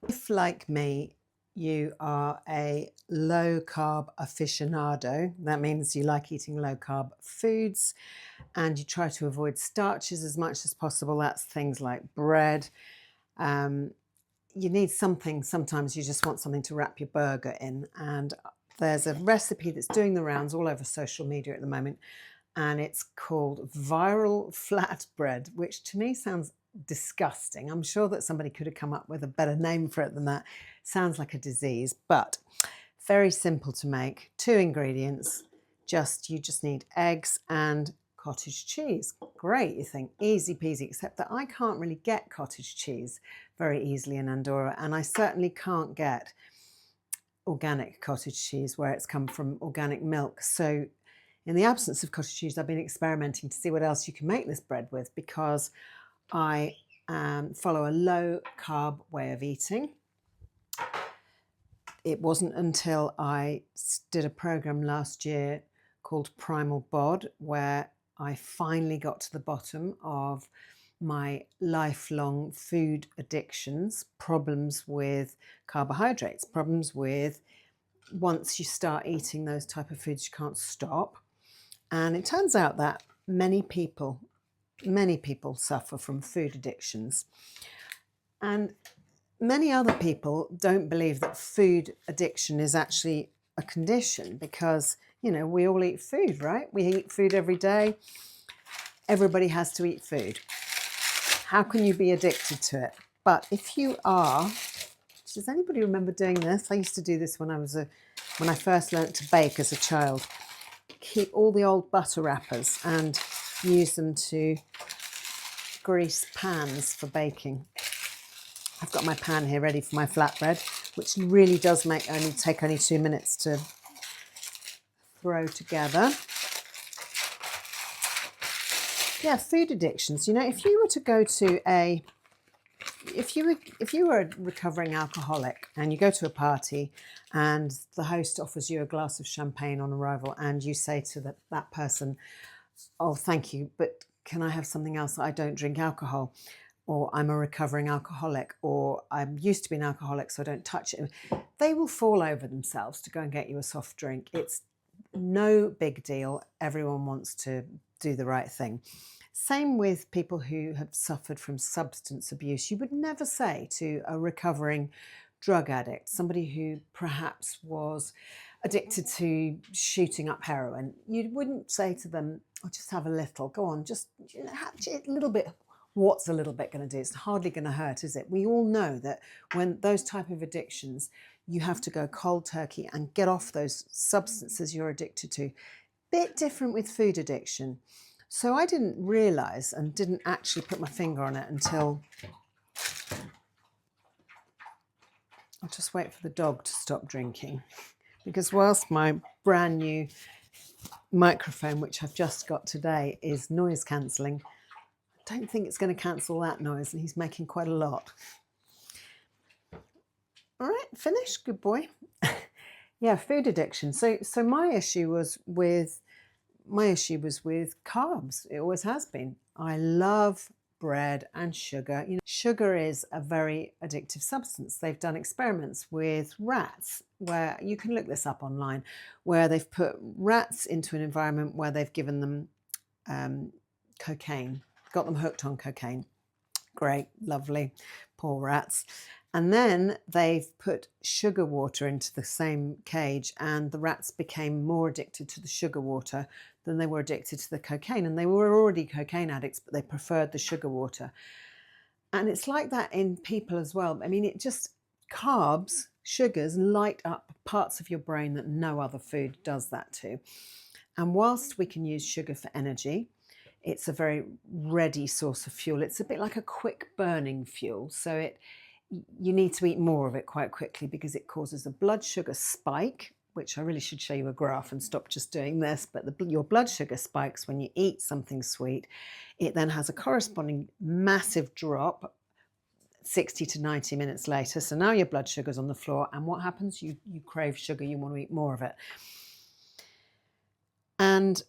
If, like me, you are a low-carb aficionado, that means you like eating low-carb foods and you try to avoid starches as much as possible. That's things like bread. Um, you need something, sometimes you just want something to wrap your burger in. And there's a recipe that's doing the rounds all over social media at the moment, and it's called viral flatbread, which to me sounds disgusting. I'm sure that somebody could have come up with a better name for it than that. Sounds like a disease, but very simple to make. 2 ingredients. You just need eggs and cottage cheese. Great, you think, easy peasy, except that I can't really get cottage cheese very easily in Andorra, and I certainly can't get organic cottage cheese where it's come from organic milk. So in the absence of cottage cheese, I've been experimenting to see what else you can make this bread with, because I follow a low-carb way of eating. It wasn't until I did a program last year called Primal Bod where I finally got to the bottom of my lifelong food addictions, problems with carbohydrates, problems with once you start eating those type of foods, you can't stop. And it turns out that many people suffer from food addictions. And many other people don't believe that food addiction is actually a condition because, you know, we all eat food, right? We eat food every day. Everybody has to eat food. How can you be addicted to it? But if you are, does anybody remember doing this? I used to do this when I first learnt to bake as a child. Keep all the old butter wrappers and use them to grease pans for baking. I've got my pan here ready for my flatbread, which really does take only 2 minutes to throw together. Yeah, food addictions. You know, if you were to go to if you were a recovering alcoholic and you go to a party and the host offers you a glass of champagne on arrival and you say to that person, "Oh, thank you, but can I have something else? I don't drink alcohol," or "I'm a recovering alcoholic," or "I used to be an alcoholic, so I don't touch it," they will fall over themselves to go and get you a soft drink. It's no big deal. Everyone wants to do the right thing. Same with people who have suffered from substance abuse. You would never say to a recovering drug addict, somebody who perhaps was addicted to shooting up heroin, you wouldn't say to them, "Oh, just have a little, go on, just have a little bit." What's a little bit going to do? It's hardly going to hurt, is it? We all know that when those type of addictions, you have to go cold turkey and get off those substances you're addicted to. Bit different with food addiction. So I didn't realize and didn't actually put my finger on it until, I'll just wait for the dog to stop drinking, because whilst my brand new microphone, which I've just got today, is noise cancelling, I don't think it's going to cancel that noise, and he's making quite a lot. All right, finished, good boy. Yeah, food addiction. So my issue was with carbs. It always has been. I love bread and sugar. You know, sugar is a very addictive substance. They've done experiments with rats, where you can look this up online, where they've put rats into an environment where they've given them cocaine, got them hooked on cocaine. Great, lovely, poor rats. And then they've put sugar water into the same cage, and the rats became more addicted to the sugar water than they were addicted to the cocaine. And they were already cocaine addicts, but they preferred the sugar water. And it's like that in people as well. I mean, carbs, sugars light up parts of your brain that no other food does that to. And whilst we can use sugar for energy, it's a very ready source of fuel. It's a bit like a quick burning fuel. So you need to eat more of it quite quickly because it causes a blood sugar spike, which I really should show you a graph and stop just doing this, but your blood sugar spikes when you eat something sweet. It then has a corresponding massive drop 60 to 90 minutes later. So now your blood sugar's on the floor, and what happens? You crave sugar, you want to eat more of it. And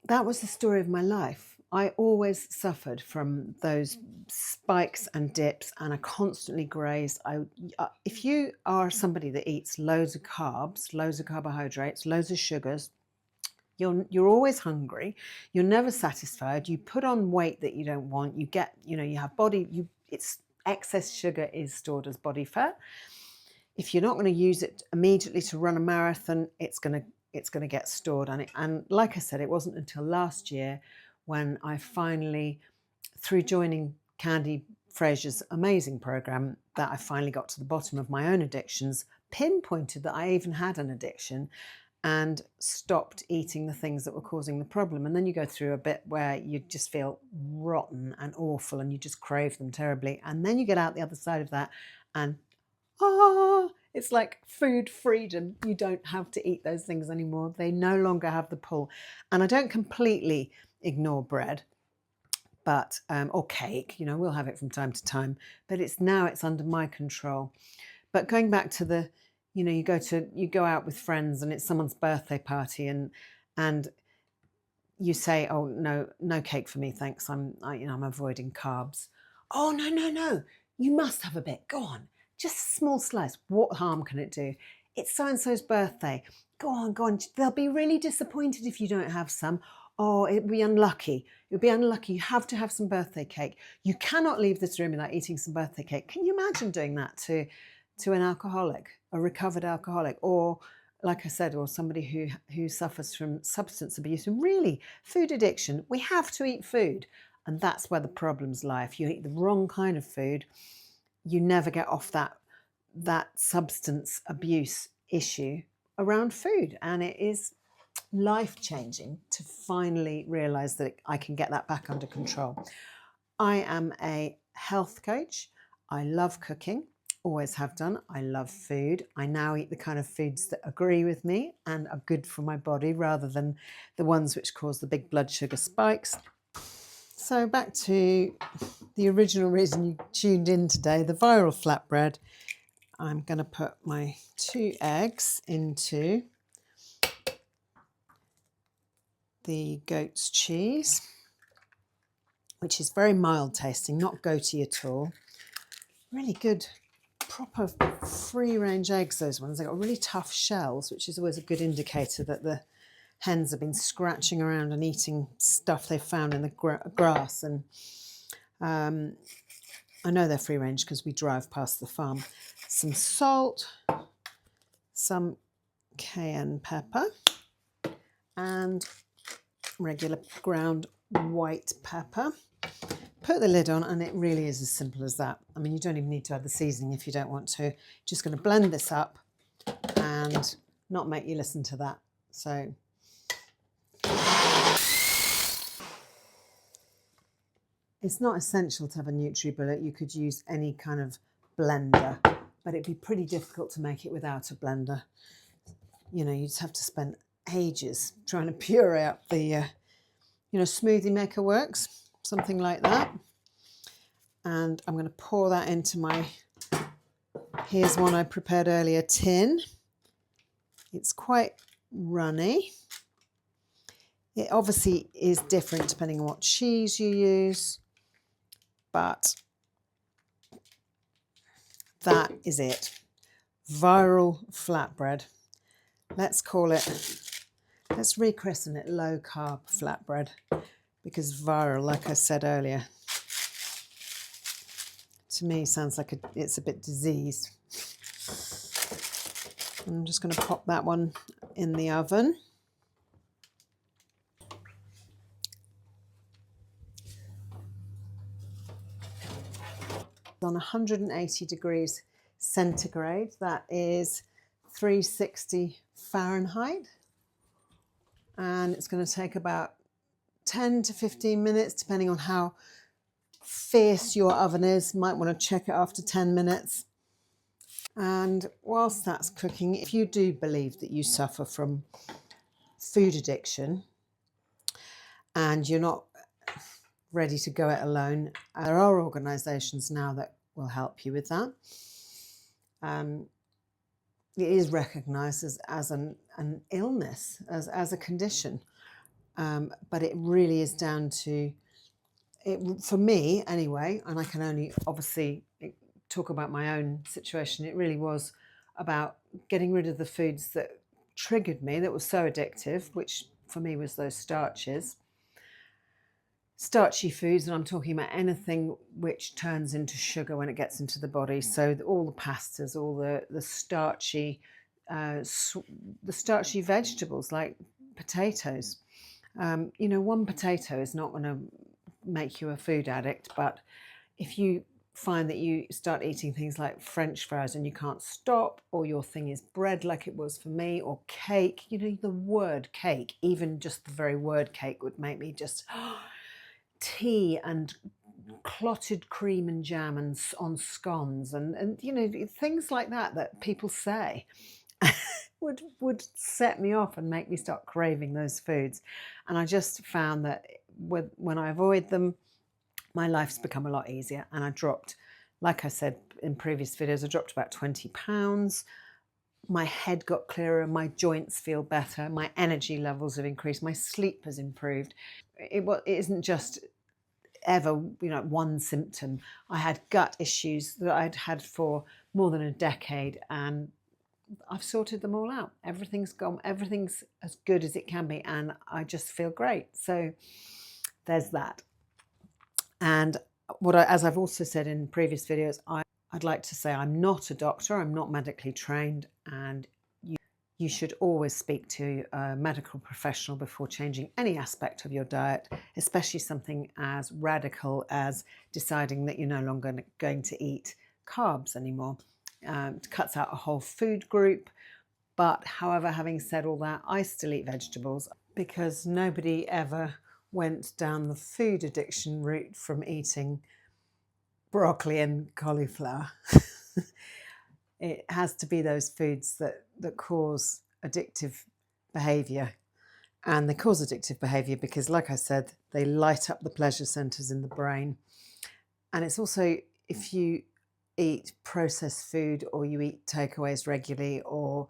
that was the story of my life. I always suffered from those spikes and dips, and I constantly grazed. If you are somebody that eats loads of carbs, loads of carbohydrates, loads of sugars, you're always hungry. You're never satisfied. You put on weight that you don't want. You have it's excess sugar is stored as body fat. If you're not going to use it immediately to run a marathon, it's going to get stored on it. And like I said, it wasn't until last year when I finally, through joining Candy Fraser's amazing program, that I finally got to the bottom of my own addictions, pinpointed that I even had an addiction, and stopped eating the things that were causing the problem. And then you go through a bit where you just feel rotten and awful and you just crave them terribly. And then you get out the other side of that and it's like food freedom. You don't have to eat those things anymore. They no longer have the pull. And I don't completely ignore bread, but or cake, we'll have it from time to time, but it's under my control. But going back to the, you go out with friends and it's someone's birthday party and you say, oh, no cake for me, thanks. I'm avoiding carbs. Oh, no. You must have a bit. Go on. Just a small slice. What harm can it do? It's so-and-so's birthday. Go on. They'll be really disappointed if you don't have some. Oh, it'd be unlucky. You'll be unlucky. You have to have some birthday cake. You cannot leave this room without eating some birthday cake. Can you imagine doing that to an alcoholic, a recovered alcoholic, or like I said, or somebody who suffers from substance abuse and really food addiction? We have to eat food, and that's where the problems lie. If you eat the wrong kind of food, you never get off that substance abuse issue around food. And it is life-changing to finally realize that I can get that back under control. I am a health coach. I love cooking, always have done. I love food. I now eat the kind of foods that agree with me and are good for my body rather than the ones which cause the big blood sugar spikes. So back to the original reason you tuned in today, the viral flatbread. I'm going to put my 2 eggs into the goat's cheese, which is very mild tasting, not goaty at all. Really good, proper free-range eggs, those ones. They've got really tough shells, which is always a good indicator that the hens have been scratching around and eating stuff they've found in the grass. And I know they're free range because we drive past the farm. Some salt, some cayenne pepper, and regular ground white pepper. Put the lid on and it really is as simple as that. I mean, you don't even need to add the seasoning if you don't want to. Just going to blend this up and not make you listen to that. So it's not essential to have a NutriBullet. You could use any kind of blender, but it'd be pretty difficult to make it without a blender. You'd just have to spend ages trying to puree up the, Smoothie Maker works, something like that. And I'm going to pour that into here's one I prepared earlier, tin. It's quite runny. It obviously is different depending on what cheese you use, but that is it. Viral flatbread. Let's rechristen it low-carb flatbread, because viral, like I said earlier, to me sounds like it's a bit diseased. I'm just going to pop that one in the oven. On 180 degrees centigrade, that is 360 Fahrenheit, and it's going to take about 10 to 15 minutes depending on how fierce your oven is. Might want to check it after 10 minutes. And whilst that's cooking, if you do believe that you suffer from food addiction and you're not ready to go it alone, there are organisations now that will help you with that. It is recognised as an illness, as a condition. but it really is down to it for me anyway, and I can only obviously talk about my own situation. It really was about getting rid of the foods that triggered me, that was so addictive, which for me was those starchy foods, and I'm talking about anything which turns into sugar when it gets into the body. So all the pastas, all the starchy vegetables like potatoes. One potato is not going to make you a food addict, but if you find that you start eating things like French fries and you can't stop, or your thing is bread like it was for me, or cake, the word cake, even just the very word cake would make me just tea and clotted cream and jam and on scones and things like that people say would set me off and make me start craving those foods. And I just found that when I avoid them, my life's become a lot easier. And I dropped, like I said in previous videos, I dropped about 20 pounds. My head got clearer, my joints feel better, my energy levels have increased, my sleep has improved. It isn't just ever one symptom. I had gut issues that I'd had for more than a decade, and I've sorted them all out. Everything's gone, everything's as good as it can be, and I just feel great. So there's that. And as I've also said in previous videos, I'd like to say I'm not a doctor, I'm not medically trained, and you should always speak to a medical professional before changing any aspect of your diet, especially something as radical as deciding that you're no longer going to eat carbs anymore. It cuts out a whole food group. But however, having said all that, I still eat vegetables because nobody ever went down the food addiction route from eating broccoli and cauliflower. It has to be those foods that cause addictive behavior. And they cause addictive behavior because, like I said, they light up the pleasure centers in the brain. And it's also, if you eat processed food or you eat takeaways regularly or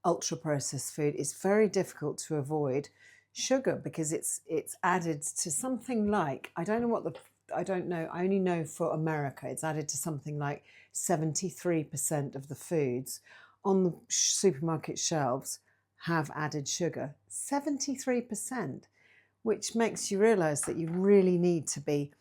ultra processed food, it's very difficult to avoid sugar because it's added to something like, I don't know, I only know for America, it's added to something like 73% of the foods on the supermarket shelves have added sugar. 73%, which makes you realize that you really need to be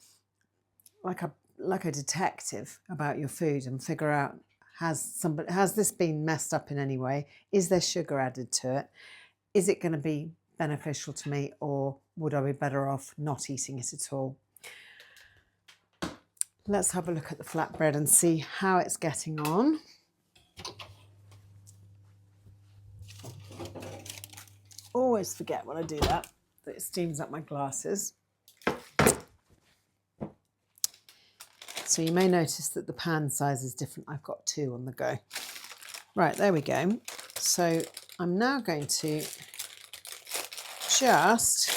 like a detective about your food and figure out, has this been messed up in any way? Is there sugar added to it? Is it going to be beneficial to me, or would I be better off not eating it at all? Let's have a look at the flatbread and see how it's getting on. Always forget when I do that it steams up my glasses. So you may notice that the pan size is different. I've got 2 on the go. Right, there we go. So I'm now going to just,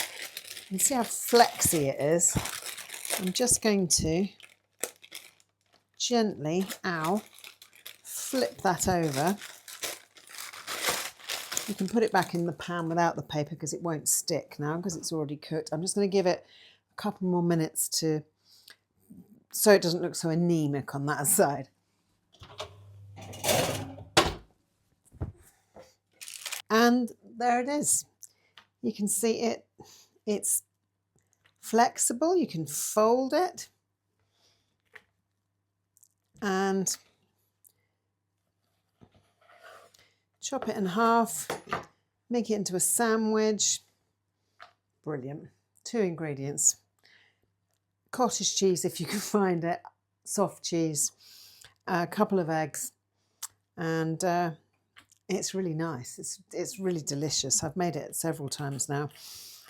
you can see how flexy it is. I'm just going to gently, flip that over. You can put it back in the pan without the paper because it won't stick now because it's already cooked. I'm just going to give it a couple more minutes so it doesn't look so anemic on that side. And there it is. You can see it's flexible. You can fold it and chop it in half, make it into a sandwich. Brilliant. 2 ingredients. Cottage cheese, if you can find it, soft cheese, a couple of eggs, and it's really nice. It's really delicious. I've made it several times now.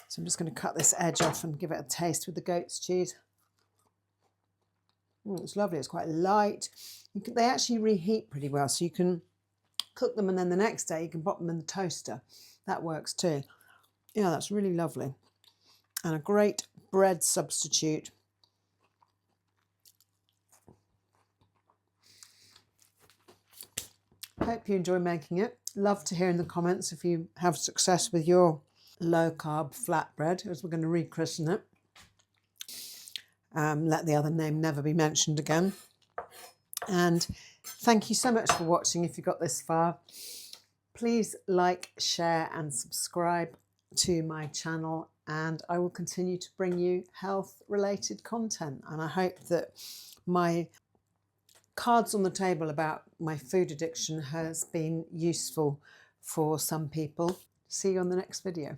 So I'm just going to cut this edge off and give it a taste with the goat's cheese. It's lovely. It's quite light. They actually reheat pretty well, so you can cook them and then the next day you can pop them in the toaster. That works too. Yeah, that's really lovely. And a great bread substitute. Hope you enjoy making it. Love to hear in the comments if you have success with your low-carb flatbread, as we're going to rechristen it. Let the other name never be mentioned again. And thank you so much for watching. If you got this far, please like, share and subscribe to my channel, and I will continue to bring you health related content. And I hope that my cards on the table about my food addiction has been useful for some people. See you on the next video.